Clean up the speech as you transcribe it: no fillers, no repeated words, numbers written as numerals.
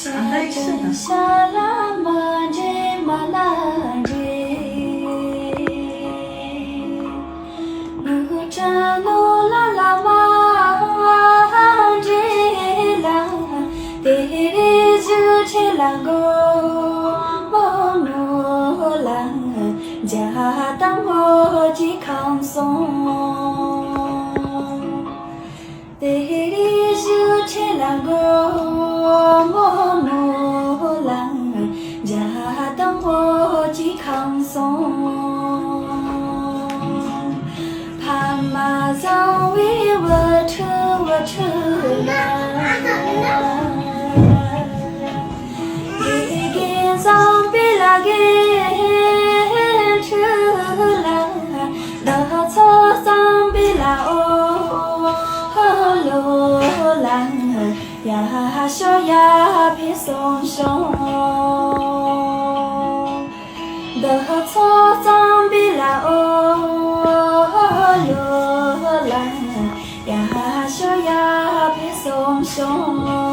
真下拉玛吉玛拉吉，努扎努拉拉玛吉拉，迪里就切拉古莫努拉，加当我吉康松，迪里就切拉古。莫努兰，家当我吉康松，帕玛藏维我车啦，给给藏比拉给车啦，大草藏比拉哦罗兰。呀小呀皮松松，的草藏比拉哦罗兰，呀小呀皮松松。